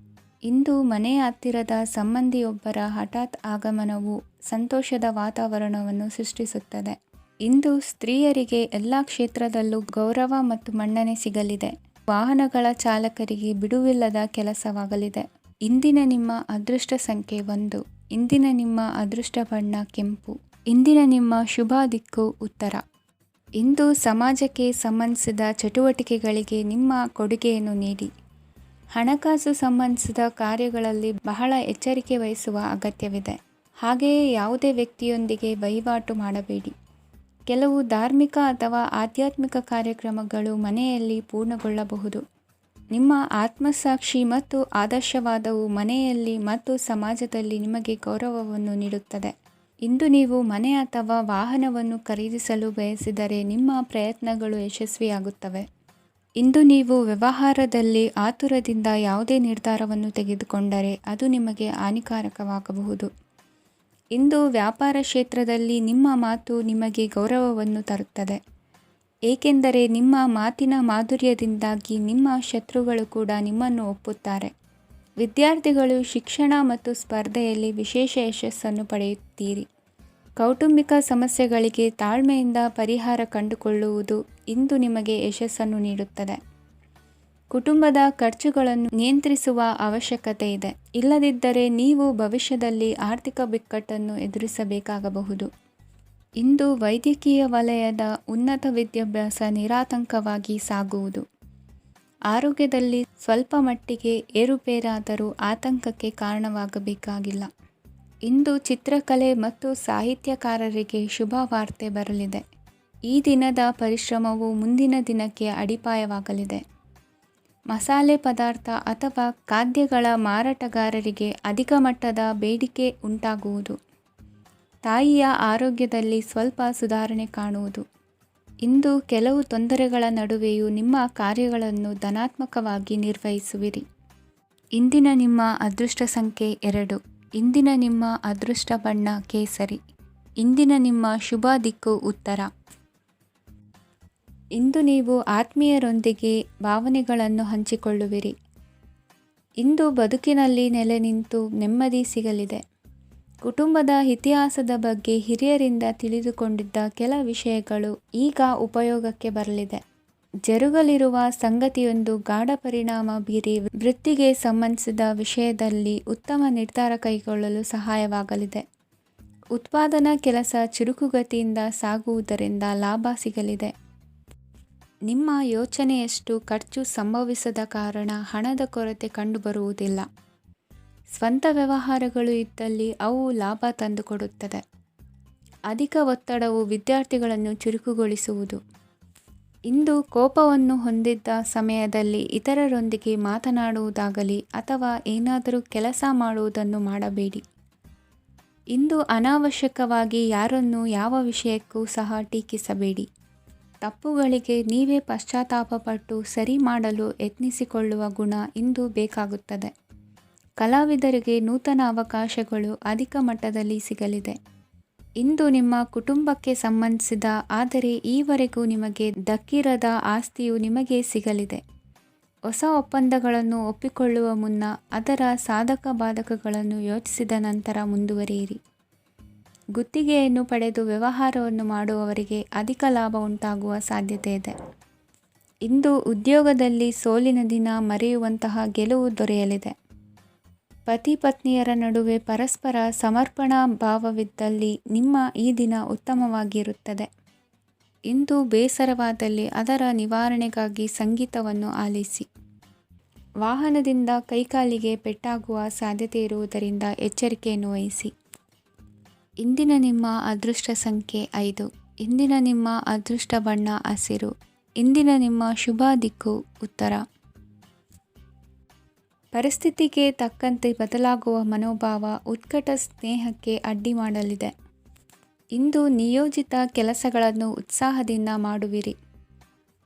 ಇಂದು ಮನೆಯ ಹತ್ತಿರದ ಸಂಬಂಧಿಯೊಬ್ಬರ ಹಠಾತ್ ಆಗಮನವು ಸಂತೋಷದ ವಾತಾವರಣವನ್ನು ಸೃಷ್ಟಿಸುತ್ತದೆ. ಇಂದು ಸ್ತ್ರೀಯರಿಗೆ ಎಲ್ಲ ಕ್ಷೇತ್ರದಲ್ಲೂ ಗೌರವ ಮತ್ತು ಮನ್ನಣೆ ಸಿಗಲಿದೆ. ವಾಹನಗಳ ಚಾಲಕರಿಗೆ ಬಿಡುವಿಲ್ಲದ ಕೆಲಸವಾಗಲಿದೆ. ಇಂದಿನ ನಿಮ್ಮ ಅದೃಷ್ಟ ಸಂಖ್ಯೆ 1. ಇಂದಿನ ನಿಮ್ಮ ಅದೃಷ್ಟ ಬಣ್ಣ ಕೆಂಪು. ಇಂದಿನ ನಿಮ್ಮ ಶುಭ ದಿಕ್ಕು ಉತ್ತರ. ಇಂದು ಸಮಾಜಕ್ಕೆ ಸಂಬಂಧಿಸಿದ ಚಟುವಟಿಕೆಗಳಿಗೆ ನಿಮ್ಮ ಕೊಡುಗೆಯನ್ನು ನೀಡಿ. ಹಣಕಾಸು ಸಂಬಂಧಿಸಿದ ಕಾರ್ಯಗಳಲ್ಲಿ ಬಹಳ ಎಚ್ಚರಿಕೆ ವಹಿಸುವ ಅಗತ್ಯವಿದೆ. ಹಾಗೆಯೇ ಯಾವುದೇ ವ್ಯಕ್ತಿಯೊಂದಿಗೆ ವಹಿವಾಟು ಮಾಡಬೇಡಿ. ಕೆಲವು ಧಾರ್ಮಿಕ ಅಥವಾ ಆಧ್ಯಾತ್ಮಿಕ ಕಾರ್ಯಕ್ರಮಗಳು ಮನೆಯಲ್ಲಿ ಪೂರ್ಣಗೊಳ್ಳಬಹುದು. ನಿಮ್ಮ ಆತ್ಮಸಾಕ್ಷಿ ಮತ್ತು ಆದರ್ಶವಾದವು ಮನೆಯಲ್ಲಿ ಮತ್ತು ಸಮಾಜದಲ್ಲಿ ನಿಮಗೆ ಗೌರವವನ್ನು ನೀಡುತ್ತದೆ. ಇಂದು ನೀವು ಮನೆ ಅಥವಾ ವಾಹನವನ್ನು ಖರೀದಿಸಲು ಬಯಸಿದರೆ ನಿಮ್ಮ ಪ್ರಯತ್ನಗಳು ಯಶಸ್ವಿಯಾಗುತ್ತವೆ. ಇಂದು ನೀವು ವ್ಯವಹಾರದಲ್ಲಿ ಆತುರದಿಂದ ಯಾವುದೇ ನಿರ್ಧಾರವನ್ನು ತೆಗೆದುಕೊಂಡರೆ ಅದು ನಿಮಗೆ ಹಾನಿಕಾರಕವಾಗಬಹುದು. ಇಂದು ವ್ಯಾಪಾರ ಕ್ಷೇತ್ರದಲ್ಲಿ ನಿಮ್ಮ ಮಾತು ನಿಮಗೆ ಗೌರವವನ್ನು ತರುತ್ತದೆ, ಏಕೆಂದರೆ ನಿಮ್ಮ ಮಾತಿನ ಮಾಧುರ್ಯದಿಂದಾಗಿ ನಿಮ್ಮ ಶತ್ರುಗಳು ಕೂಡ ನಿಮ್ಮನ್ನು ಒಪ್ಪುತ್ತಾರೆ. ವಿದ್ಯಾರ್ಥಿಗಳು ಶಿಕ್ಷಣ ಮತ್ತು ಸ್ಪರ್ಧೆಯಲ್ಲಿ ವಿಶೇಷ ಯಶಸ್ಸನ್ನು ಪಡೆಯುತ್ತೀರಿ. ಕೌಟುಂಬಿಕ ಸಮಸ್ಯೆಗಳಿಗೆ ತಾಳ್ಮೆಯಿಂದ ಪರಿಹಾರ ಕಂಡುಕೊಳ್ಳುವುದು ಇಂದು ನಿಮಗೆ ಯಶಸ್ಸನ್ನು ನೀಡುತ್ತದೆ. ಕುಟುಂಬದ ಖರ್ಚುಗಳನ್ನು ನಿಯಂತ್ರಿಸುವ ಅವಶ್ಯಕತೆ ಇದೆ, ಇಲ್ಲದಿದ್ದರೆ ನೀವು ಭವಿಷ್ಯದಲ್ಲಿ ಆರ್ಥಿಕ ಬಿಕ್ಕಟ್ಟನ್ನು ಎದುರಿಸಬೇಕಾಗಬಹುದು. ಇಂದು ವೈದ್ಯಕೀಯ ವಲಯದ ಉನ್ನತ ವಿದ್ಯಾಭ್ಯಾಸ ನಿರಾತಂಕವಾಗಿ ಸಾಗುವುದು. ಆರೋಗ್ಯದಲ್ಲಿ ಸ್ವಲ್ಪ ಮಟ್ಟಿಗೆ ಏರುಪೇರಾದರೂ ಆತಂಕಕ್ಕೆ ಕಾರಣವಾಗಬೇಕಾಗಿಲ್ಲ. ಇಂದು ಚಿತ್ರಕಲೆ ಮತ್ತು ಸಾಹಿತ್ಯಕಾರರಿಗೆ ಶುಭ ವಾರ್ತೆ ಬರಲಿದೆ. ಈ ದಿನದ ಪರಿಶ್ರಮವು ಮುಂದಿನ ದಿನಕ್ಕೆ ಅಡಿಪಾಯವಾಗಲಿದೆ. ಮಸಾಲೆ ಪದಾರ್ಥ ಅಥವಾ ಖಾದ್ಯಗಳ ಮಾರಾಟಗಾರರಿಗೆ ಅಧಿಕ ಮಟ್ಟದ ಬೇಡಿಕೆ ಉಂಟಾಗುವುದು. ತಾಯಿಯ ಆರೋಗ್ಯದಲ್ಲಿ ಸ್ವಲ್ಪ ಸುಧಾರಣೆ ಕಾಣುವುದು. ಇಂದು ಕೆಲವು ತೊಂದರೆಗಳ ನಡುವೆಯೂ ನಿಮ್ಮ ಕಾರ್ಯಗಳನ್ನು ಧನಾತ್ಮಕವಾಗಿ ನಿರ್ವಹಿಸುವಿರಿ. ಇಂದಿನ ನಿಮ್ಮ ಅದೃಷ್ಟ ಸಂಖ್ಯೆ 2. ಇಂದಿನ ನಿಮ್ಮ ಅದೃಷ್ಟ ಬಣ್ಣ ಕೇಸರಿ. ಇಂದಿನ ನಿಮ್ಮ ಶುಭ ದಿಕ್ಕು ಉತ್ತರ. ಇಂದು ನೀವು ಆತ್ಮೀಯರೊಂದಿಗೆ ಭಾವನೆಗಳನ್ನು ಹಂಚಿಕೊಳ್ಳುವಿರಿ. ಇಂದು ಬದುಕಿನಲ್ಲಿ ನೆಲೆ ನಿಂತು ನೆಮ್ಮದಿ ಸಿಗಲಿದೆ. ಕುಟುಂಬದ ಇತಿಹಾಸದ ಬಗ್ಗೆ ಹಿರಿಯರಿಂದ ತಿಳಿದುಕೊಂಡಿದ್ದ ಕೆಲ ವಿಷಯಗಳು ಈಗ ಉಪಯೋಗಕ್ಕೆ ಬರಲಿದೆ. ಜರುಗಲಿರುವ ಸಂಗತಿಯೊಂದು ಗಾಢ ಪರಿಣಾಮ ಬೀರಿ ವೃತ್ತಿಗೆ ಸಂಬಂಧಿಸಿದ ವಿಷಯದಲ್ಲಿ ಉತ್ತಮ ನಿರ್ಧಾರ ಕೈಗೊಳ್ಳಲು ಸಹಾಯವಾಗಲಿದೆ. ಉತ್ಪಾದನಾ ಕೆಲಸ ಚುರುಕುಗತಿಯಿಂದ ಸಾಗುವುದರಿಂದ ಲಾಭ ಸಿಗಲಿದೆ. ನಿಮ್ಮ ಯೋಚನೆಯಷ್ಟು ಖರ್ಚು ಸಂಭವಿಸದ ಕಾರಣ ಹಣದ ಕೊರತೆ ಕಂಡುಬರುವುದಿಲ್ಲ. ಸ್ವಂತ ವ್ಯವಹಾರಗಳು ಇದ್ದಲ್ಲಿ ಅವು ಲಾಭ ತಂದುಕೊಡುತ್ತದೆ. ಅಧಿಕ ಒತ್ತಡವು ವಿದ್ಯಾರ್ಥಿಗಳನ್ನು ಚುರುಕುಗೊಳಿಸುವುದು. ಇಂದು ಕೋಪವನ್ನು ಹೊಂದಿದ್ದ ಸಮಯದಲ್ಲಿ ಇತರರೊಂದಿಗೆ ಮಾತನಾಡುವುದಾಗಲಿ ಅಥವಾ ಏನಾದರೂ ಕೆಲಸ ಮಾಡುವುದನ್ನು ಮಾಡಬೇಡಿ. ಇಂದು ಅನಾವಶ್ಯಕವಾಗಿ ಯಾರನ್ನೂ ಯಾವ ವಿಷಯಕ್ಕೂ ಸಹ ಟೀಕಿಸಬೇಡಿ. ತಪ್ಪುಗಳಿಗೆ ನೀವೇ ಪಶ್ಚಾತ್ತಾಪಪಟ್ಟು ಸರಿ ಮಾಡಲು ಯತ್ನಿಸಿಕೊಳ್ಳುವ ಗುಣ ಇಂದು ಬೇಕಾಗುತ್ತದೆ. ಕಲಾವಿದರಿಗೆ ನೂತನ ಅವಕಾಶಗಳು ಅಧಿಕ ಮಟ್ಟದಲ್ಲಿ ಸಿಗಲಿದೆ. ಇಂದು ನಿಮ್ಮ ಕುಟುಂಬಕ್ಕೆ ಸಂಬಂಧಿಸಿದ ಆದರೆ ಈವರೆಗೂ ನಿಮಗೆ ದಕ್ಕಿರದ ಆಸ್ತಿಯು ನಿಮಗೆ ಸಿಗಲಿದೆ. ಹೊಸ ಒಪ್ಪಂದಗಳನ್ನು ಒಪ್ಪಿಕೊಳ್ಳುವ ಮುನ್ನ ಅದರ ಸಾಧಕ ಬಾಧಕಗಳನ್ನು ಯೋಚಿಸಿದ ನಂತರ ಮುಂದುವರಿಯಿರಿ. ಗುತ್ತಿಗೆಯನ್ನು ಪಡೆದು ವ್ಯವಹಾರವನ್ನು ಮಾಡುವವರಿಗೆ ಅಧಿಕ ಲಾಭ ಉಂಟಾಗುವ ಸಾಧ್ಯತೆ ಇದೆ. ಇಂದು ಉದ್ಯೋಗದಲ್ಲಿ ಸೋಲಿನ ದಿನ ಮರೆಯುವಂತಹ ಗೆಲುವು ದೊರೆಯಲಿದೆ. ಪತಿ ಪತ್ನಿಯರ ನಡುವೆ ಪರಸ್ಪರ ಸಮರ್ಪಣಾ ಭಾವವಿದ್ದಲ್ಲಿ ನಿಮ್ಮ ಈ ದಿನ ಉತ್ತಮವಾಗಿರುತ್ತದೆ. ಇಂದು ಬೇಸರವಾದಲ್ಲಿ ಅದರ ನಿವಾರಣೆಗಾಗಿ ಸಂಗೀತವನ್ನು ಆಲಿಸಿ. ವಾಹನದಿಂದ ಕೈಕಾಲಿಗೆ ಪೆಟ್ಟಾಗುವ ಸಾಧ್ಯತೆ ಇರುವುದರಿಂದ ಎಚ್ಚರಿಕೆಯನ್ನು ವಹಿಸಿ. ಇಂದಿನ ನಿಮ್ಮ ಅದೃಷ್ಟ ಸಂಖ್ಯೆ 5. ಇಂದಿನ ನಿಮ್ಮ ಅದೃಷ್ಟ ಬಣ್ಣ ಹಸಿರು. ಇಂದಿನ ನಿಮ್ಮ ಶುಭ ದಿಕ್ಕು ಉತ್ತರ. ಪರಿಸ್ಥಿತಿಗೆ ತಕ್ಕಂತೆ ಬದಲಾಗುವ ಮನೋಭಾವ ಉತ್ಕಟ ಸ್ನೇಹಕ್ಕೆ ಅಡ್ಡಿ ಮಾಡಲಿದೆ. ಇಂದು ನಿಯೋಜಿತ ಕೆಲಸಗಳನ್ನು ಉತ್ಸಾಹದಿಂದ ಮಾಡುವಿರಿ.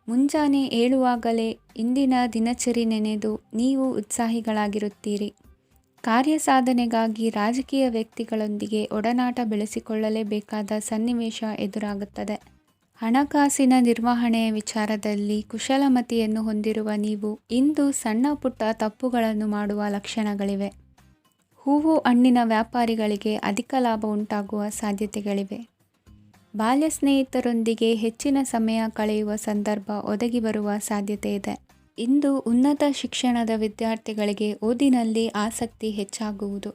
ಮುಂಜಾನೆ ಏಳುವಾಗಲೇ ಇಂದಿನ ದಿನಚರಿ ನೆನೆದು ನೀವು ಉತ್ಸಾಹಿಗಳಾಗಿರುತ್ತೀರಿ. ಕಾರ್ಯಸಾಧನೆಗಾಗಿ ರಾಜಕೀಯ ವ್ಯಕ್ತಿಗಳೊಂದಿಗೆ ಒಡನಾಟ ಬೆಳೆಸಿಕೊಳ್ಳಲೇಬೇಕಾದ ಸನ್ನಿವೇಶ ಎದುರಾಗುತ್ತದೆ. ಹಣಕಾಸಿನ ನಿರ್ವಹಣೆಯ ವಿಚಾರದಲ್ಲಿ ಕುಶಲಮತಿಯನ್ನು ಹೊಂದಿರುವ ನೀವು ಇಂದು ಸಣ್ಣ ಪುಟ್ಟ ತಪ್ಪುಗಳನ್ನು ಮಾಡುವ ಲಕ್ಷಣಗಳಿವೆ. ಹೂವು ಹಣ್ಣಿನ ವ್ಯಾಪಾರಿಗಳಿಗೆ ಅಧಿಕ ಲಾಭ ಉಂಟಾಗುವ ಸಾಧ್ಯತೆಗಳಿವೆ. ಬಾಲ್ಯ ಸ್ನೇಹಿತರೊಂದಿಗೆ ಹೆಚ್ಚಿನ ಸಮಯ ಕಳೆಯುವ ಸಂದರ್ಭ ಒದಗಿ ಬರುವ ಸಾಧ್ಯತೆ ಇದೆ. ಇಂದು ಉನ್ನತ ಶಿಕ್ಷಣದ ವಿದ್ಯಾರ್ಥಿಗಳಿಗೆ ಓದಿನಲ್ಲಿ ಆಸಕ್ತಿ ಹೆಚ್ಚಾಗುವುದು.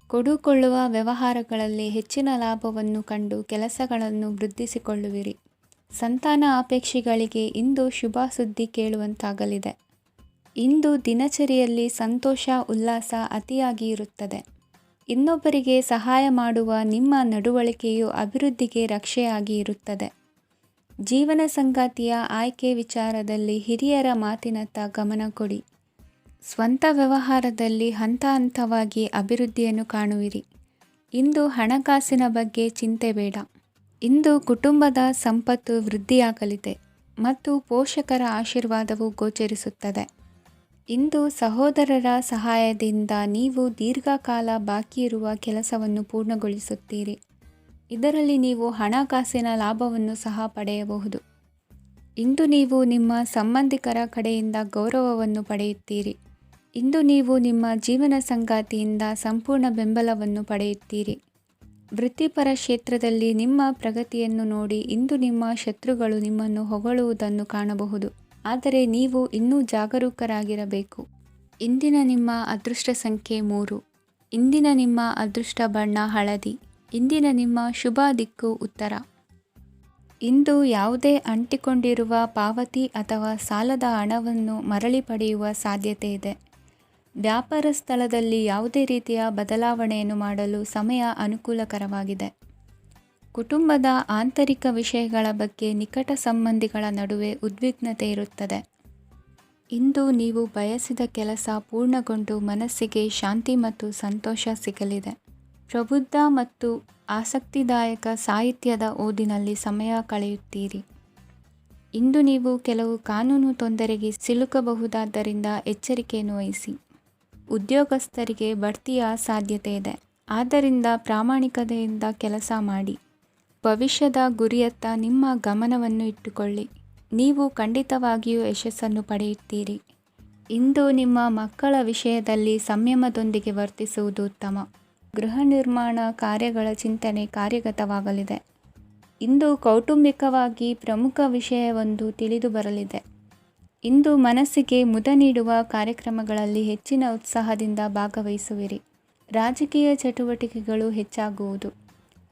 ಕೊಡುಕೊಳ್ಳುವ ವ್ಯವಹಾರಗಳಲ್ಲಿ ಹೆಚ್ಚಿನ ಲಾಭವನ್ನು ಕಂಡು ಕೆಲಸಗಳನ್ನು ವೃದ್ಧಿಸಿಕೊಳ್ಳುವಿರಿ. ಸಂತಾನ ಅಪೇಕ್ಷಿಗಳಿಗೆ ಇಂದು ಶುಭ ಸುದ್ದಿ ಕೇಳುವಂತಾಗಲಿದೆ. ಇಂದು ದಿನಚರಿಯಲ್ಲಿ ಸಂತೋಷ ಉಲ್ಲಾಸ ಅತಿಯಾಗಿ ಇರುತ್ತದೆ. ಇನ್ನೊಬ್ಬರಿಗೆ ಸಹಾಯ ಮಾಡುವ ನಿಮ್ಮ ನಡವಳಿಕೆಯು ಅಭಿವೃದ್ಧಿಗೆ ರಕ್ಷೆಯಾಗಿ ಇರುತ್ತದೆ. ಜೀವನ ಸಂಗಾತಿಯ ಆಯ್ಕೆ ವಿಚಾರದಲ್ಲಿ ಹಿರಿಯರ ಮಾತಿನತ್ತ ಗಮನ ಕೊಡಿ. ಸ್ವಂತ ವ್ಯವಹಾರದಲ್ಲಿ ಹಂತ ಹಂತವಾಗಿ ಅಭಿವೃದ್ಧಿಯನ್ನು ಕಾಣುವಿರಿ. ಇಂದು ಹಣಕಾಸಿನ ಬಗ್ಗೆ ಚಿಂತೆ ಬೇಡ. ಇಂದು ಕುಟುಂಬದ ಸಂಪತ್ತು ವೃದ್ಧಿಯಾಗಲಿದೆ ಮತ್ತು ಪೋಷಕರ ಆಶೀರ್ವಾದವು ಗೋಚರಿಸುತ್ತದೆ. ಇಂದು ಸಹೋದರರ ಸಹಾಯದಿಂದ ನೀವು ದೀರ್ಘಕಾಲ ಬಾಕಿ ಇರುವ ಕೆಲಸವನ್ನು ಪೂರ್ಣಗೊಳಿಸುತ್ತೀರಿ. ಇದರಲ್ಲಿ ನೀವು ಹಣಕಾಸಿನ ಲಾಭವನ್ನು ಸಹ ಪಡೆಯಬಹುದು. ಇಂದು ನೀವು ನಿಮ್ಮ ಸಂಬಂಧಿಕರ ಕಡೆಯಿಂದ ಗೌರವವನ್ನು ಪಡೆಯುತ್ತೀರಿ. ಇಂದು ನೀವು ನಿಮ್ಮ ಜೀವನ ಸಂಗಾತಿಯಿಂದ ಸಂಪೂರ್ಣ ಬೆಂಬಲವನ್ನು ಪಡೆಯುತ್ತೀರಿ. ವೃತ್ತಿಪರ ಕ್ಷೇತ್ರದಲ್ಲಿ ನಿಮ್ಮ ಪ್ರಗತಿಯನ್ನು ನೋಡಿ ಇಂದು ನಿಮ್ಮ ಶತ್ರುಗಳು ನಿಮ್ಮನ್ನು ಹೊಗಳುವುದನ್ನು ಕಾಣಬಹುದು. ಆದರೆ ನೀವು ಇನ್ನೂ ಜಾಗರೂಕರಾಗಿರಬೇಕು. ಇಂದಿನ ನಿಮ್ಮ ಅದೃಷ್ಟ ಸಂಖ್ಯೆ 3. ಇಂದಿನ ನಿಮ್ಮ ಅದೃಷ್ಟ ಬಣ್ಣ ಹಳದಿ. ಇಂದಿನ ನಿಮ್ಮ ಶುಭ ದಿಕ್ಕು ಉತ್ತರ. ಇಂದು ಯಾವುದೇ ಅಂಟಿಕೊಂಡಿರುವ ಪಾವತಿ ಅಥವಾ ಸಾಲದ ಹಣವನ್ನು ಮರಳಿ ಪಡೆಯುವ ಸಾಧ್ಯತೆ ಇದೆ. ವ್ಯಾಪಾರ ಸ್ಥಳದಲ್ಲಿ ಯಾವುದೇ ರೀತಿಯ ಬದಲಾವಣೆಯನ್ನು ಮಾಡಲು ಸಮಯ ಅನುಕೂಲಕರವಾಗಿದೆ. ಕುಟುಂಬದ ಆಂತರಿಕ ವಿಷಯಗಳ ಬಗ್ಗೆ ನಿಕಟ ಸಂಬಂಧಿಗಳ ನಡುವೆ ಉದ್ವಿಗ್ನತೆ ಇರುತ್ತದೆ. ಇಂದು ನೀವು ಬಯಸಿದ ಕೆಲಸ ಪೂರ್ಣಗೊಂಡು ಮನಸ್ಸಿಗೆ ಶಾಂತಿ ಮತ್ತು ಸಂತೋಷ ಸಿಗಲಿದೆ. ಪ್ರಬುದ್ಧ ಮತ್ತು ಆಸಕ್ತಿದಾಯಕ ಸಾಹಿತ್ಯದ ಓದಿನಲ್ಲಿ ಸಮಯ ಕಳೆಯುತ್ತೀರಿ. ಇಂದು ನೀವು ಕೆಲವು ಕಾನೂನು ತೊಂದರೆಗೆ ಸಿಲುಕಬಹುದಾದ್ದರಿಂದ ಎಚ್ಚರಿಕೆಯನ್ನು ವಹಿಸಿ. ಉದ್ಯೋಗಸ್ಥರಿಗೆ ಬಡ್ತಿಯ ಸಾಧ್ಯತೆ ಇದೆ. ಆದ್ದರಿಂದ ಪ್ರಾಮಾಣಿಕತೆಯಿಂದ ಕೆಲಸ ಮಾಡಿ. ಭವಿಷ್ಯದ ಗುರಿಯತ್ತ ನಿಮ್ಮ ಗಮನವನ್ನು ಇಟ್ಟುಕೊಳ್ಳಿ. ನೀವು ಖಂಡಿತವಾಗಿಯೂ ಯಶಸ್ಸನ್ನು ಪಡೆಯುತ್ತೀರಿ. ಇಂದು ನಿಮ್ಮ ಮಕ್ಕಳ ವಿಷಯದಲ್ಲಿ ಸಂಯಮದೊಂದಿಗೆ ವರ್ತಿಸುವುದು ಉತ್ತಮ. ಗೃಹ ನಿರ್ಮಾಣ ಕಾರ್ಯಗಳ ಚಿಂತನೆ ಕಾರ್ಯಗತವಾಗಲಿದೆ. ಇಂದು ಕೌಟುಂಬಿಕವಾಗಿ ಪ್ರಮುಖ ವಿಷಯವೊಂದು ತಿಳಿದು ಬರಲಿದೆ. ಇಂದು ಮನಸ್ಸಿಗೆ ಮುದ ನೀಡುವ ಕಾರ್ಯಕ್ರಮಗಳಲ್ಲಿ ಹೆಚ್ಚಿನ ಉತ್ಸಾಹದಿಂದ ಭಾಗವಹಿಸುವಿರಿ. ರಾಜಕೀಯ ಚಟುವಟಿಕೆಗಳು ಹೆಚ್ಚಾಗುವುದು.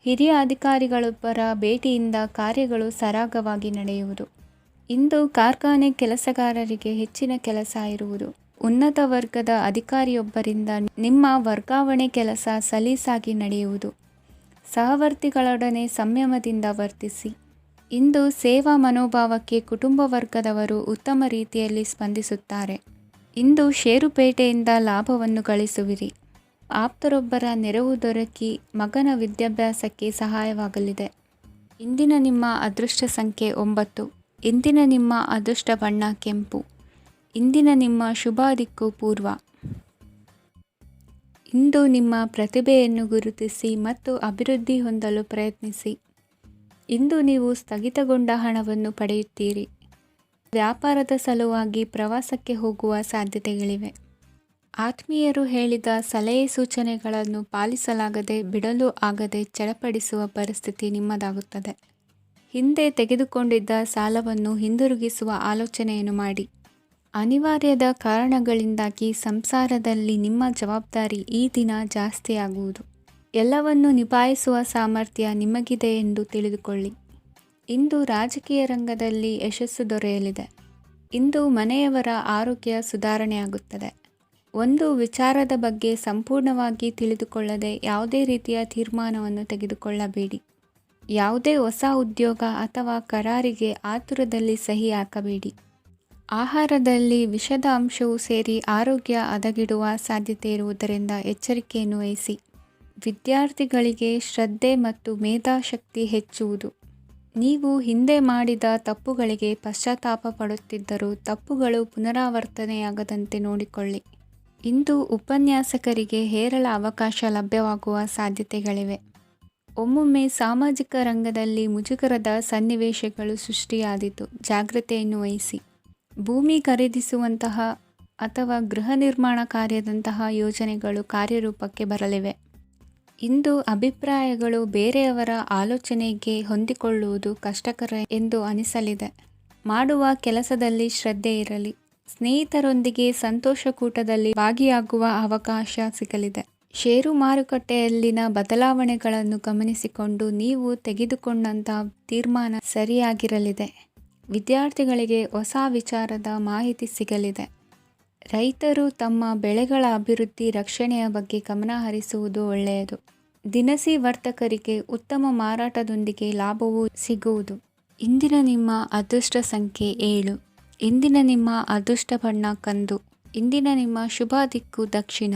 ಹಿರಿಯ ಅಧಿಕಾರಿಗಳೊಬ್ಬರ ಭೇಟಿಯಿಂದ ಕಾರ್ಯಗಳು ಸರಾಗವಾಗಿ ನಡೆಯುವುದು. ಇಂದು ಕಾರ್ಖಾನೆ ಕೆಲಸಗಾರರಿಗೆ ಹೆಚ್ಚಿನ ಕೆಲಸ ಇರುವುದು. ಉನ್ನತ ವರ್ಗದ ಅಧಿಕಾರಿಯೊಬ್ಬರಿಂದ ನಿಮ್ಮ ವರ್ಗಾವಣೆ ಕೆಲಸ ಸಲೀಸಾಗಿ ನಡೆಯುವುದು. ಸಹವರ್ತಿಗಳೊಡನೆ ಸಂಯಮದಿಂದ ವರ್ತಿಸಿ. ಇಂದು ಸೇವಾ ಮನೋಭಾವಕ್ಕೆ ಕುಟುಂಬ ವರ್ಗದವರು ಉತ್ತಮ ರೀತಿಯಲ್ಲಿ ಸ್ಪಂದಿಸುತ್ತಾರೆ. ಇಂದು ಷೇರುಪೇಟೆಯಿಂದ ಲಾಭವನ್ನು ಗಳಿಸುವಿರಿ. ಆಪ್ತರೊಬ್ಬರ ನೆರವು ದೊರಕಿ ಮಗನ ವಿದ್ಯಾಭ್ಯಾಸಕ್ಕೆ ಸಹಾಯವಾಗಲಿದೆ. ಇಂದಿನ ನಿಮ್ಮ ಅದೃಷ್ಟ ಸಂಖ್ಯೆ 9. ಇಂದಿನ ನಿಮ್ಮ ಅದೃಷ್ಟ ಬಣ್ಣ ಕೆಂಪು. ಇಂದಿನ ನಿಮ್ಮ ಶುಭ ದಿಕ್ಕು ಪೂರ್ವ. ಇಂದು ನಿಮ್ಮ ಪ್ರತಿಭೆಯನ್ನು ಗುರುತಿಸಿ ಮತ್ತು ಅಭಿವೃದ್ಧಿ ಹೊಂದಲು ಪ್ರಯತ್ನಿಸಿ. ಇಂದು ನೀವು ಸ್ಥಗಿತಗೊಂಡ ಹಣವನ್ನು ಪಡೆಯುತ್ತೀರಿ. ವ್ಯಾಪಾರದ ಸಲುವಾಗಿ ಪ್ರವಾಸಕ್ಕೆ ಹೋಗುವ ಸಾಧ್ಯತೆಗಳಿವೆ. ಆತ್ಮೀಯರು ಹೇಳಿದ ಸಲಹೆ ಸೂಚನೆಗಳನ್ನು ಪಾಲಿಸಲಾಗದೆ ಬಿಡಲು ಆಗದೆ ಚಡಪಡಿಸುವ ಪರಿಸ್ಥಿತಿ ನಿಮ್ಮದಾಗುತ್ತದೆ. ಹಿಂದೆ ತೆಗೆದುಕೊಂಡಿದ್ದ ಸಾಲವನ್ನು ಹಿಂದಿರುಗಿಸುವ ಆಲೋಚನೆಯನ್ನು ಮಾಡಿ. ಅನಿವಾರ್ಯದ ಕಾರಣಗಳಿಂದಾಗಿ ಸಂಸಾರದಲ್ಲಿ ನಿಮ್ಮ ಜವಾಬ್ದಾರಿ ಈ ದಿನ ಜಾಸ್ತಿಯಾಗುವುದು. ಎಲ್ಲವನ್ನು ನಿಭಾಯಿಸುವ ಸಾಮರ್ಥ್ಯ ನಿಮಗಿದೆ ಎಂದು ತಿಳಿದುಕೊಳ್ಳಿ. ಇಂದು ರಾಜಕೀಯ ರಂಗದಲ್ಲಿ ಯಶಸ್ಸು ದೊರೆಯಲಿದೆ. ಇಂದು ಮನೆಯವರ ಆರೋಗ್ಯ ಸುಧಾರಣೆಯಾಗುತ್ತದೆ. ಒಂದು ವಿಚಾರದ ಬಗ್ಗೆ ಸಂಪೂರ್ಣವಾಗಿ ತಿಳಿದುಕೊಳ್ಳದೆ ಯಾವುದೇ ರೀತಿಯ ತೀರ್ಮಾನವನ್ನು ತೆಗೆದುಕೊಳ್ಳಬೇಡಿ. ಯಾವುದೇ ಹೊಸ ಉದ್ಯೋಗ ಅಥವಾ ಕರಾರಿಗೆ ಆತುರದಲ್ಲಿ ಸಹಿ ಹಾಕಬೇಡಿ. ಆಹಾರದಲ್ಲಿ ವಿಷದ ಅಂಶವು ಸೇರಿ ಆರೋಗ್ಯ ಹದಗೆಡುವ ಸಾಧ್ಯತೆ ಇರುವುದರಿಂದ ಎಚ್ಚರಿಕೆಯನ್ನು ವಹಿಸಿ. ವಿದ್ಯಾರ್ಥಿಗಳಿಗೆ ಶ್ರದ್ಧೆ ಮತ್ತು ಮೇಧಾಶಕ್ತಿ ಹೆಚ್ಚುವುದು. ನೀವು ಹಿಂದೆ ಮಾಡಿದ ತಪ್ಪುಗಳಿಗೆ ಪಶ್ಚಾತ್ತಾಪ ಪಡುತ್ತಿದ್ದರೂ ತಪ್ಪುಗಳು ಪುನರಾವರ್ತನೆಯಾಗದಂತೆ ನೋಡಿಕೊಳ್ಳಿ. ಇಂದು ಉಪನ್ಯಾಸಕರಿಗೆ ಹೇರಳ ಅವಕಾಶ ಲಭ್ಯವಾಗುವ ಸಾಧ್ಯತೆಗಳಿವೆ. ಒಮ್ಮೊಮ್ಮೆ ಸಾಮಾಜಿಕ ರಂಗದಲ್ಲಿ ಮುಜುಗರದ ಸನ್ನಿವೇಶಗಳು ಸೃಷ್ಟಿಯಾದೀತು. ಜಾಗ್ರತೆಯನ್ನು ವಹಿಸಿ. ಭೂಮಿ ಖರೀದಿಸುವಂತಹ ಅಥವಾ ಗೃಹ ನಿರ್ಮಾಣ ಕಾರ್ಯದಂತಹ ಯೋಜನೆಗಳು ಕಾರ್ಯರೂಪಕ್ಕೆ ಬರಲಿವೆ. ಇಂದು ಅಭಿಪ್ರಾಯಗಳು ಬೇರೆಯವರ ಆಲೋಚನೆಗೆ ಹೊಂದಿಕೊಳ್ಳುವುದು ಕಷ್ಟಕರ ಎಂದು ಅನಿಸಲಿದೆ. ಮಾಡುವ ಕೆಲಸದಲ್ಲಿ ಶ್ರದ್ಧೆ ಇರಲಿ. ಸ್ನೇಹಿತರೊಂದಿಗೆ ಸಂತೋಷಕೂಟದಲ್ಲಿ ಭಾಗಿಯಾಗುವ ಅವಕಾಶ ಸಿಗಲಿದೆ. ಷೇರು ಮಾರುಕಟ್ಟೆಯಲ್ಲಿನ ಬದಲಾವಣೆಗಳನ್ನು ಗಮನಿಸಿಕೊಂಡು ನೀವು ತೆಗೆದುಕೊಂಡಂಥ ತೀರ್ಮಾನ ಸರಿಯಾಗಿರಲಿದೆ. ವಿದ್ಯಾರ್ಥಿಗಳಿಗೆ ಹೊಸ ವಿಚಾರದ ಮಾಹಿತಿ ಸಿಗಲಿದೆ. ರೈತರು ತಮ್ಮ ಬೆಳೆಗಳ ಅಭಿವೃದ್ಧಿ ರಕ್ಷಣೆಯ ಬಗ್ಗೆ ಗಮನ ಹರಿಸುವುದು ಒಳ್ಳೆಯದು. ದಿನಸಿ ವರ್ತಕರಿಗೆ ಉತ್ತಮ ಮಾರಾಟದೊಂದಿಗೆ ಲಾಭವೂ ಸಿಗುವುದು. ಇಂದಿನ ನಿಮ್ಮ ಅದೃಷ್ಟ ಸಂಖ್ಯೆ 7. ಇಂದಿನ ನಿಮ್ಮ ಅದೃಷ್ಟ ಬಣ್ಣ ಕಂದು. ಇಂದಿನ ನಿಮ್ಮ ಶುಭ ದಿಕ್ಕು ದಕ್ಷಿಣ.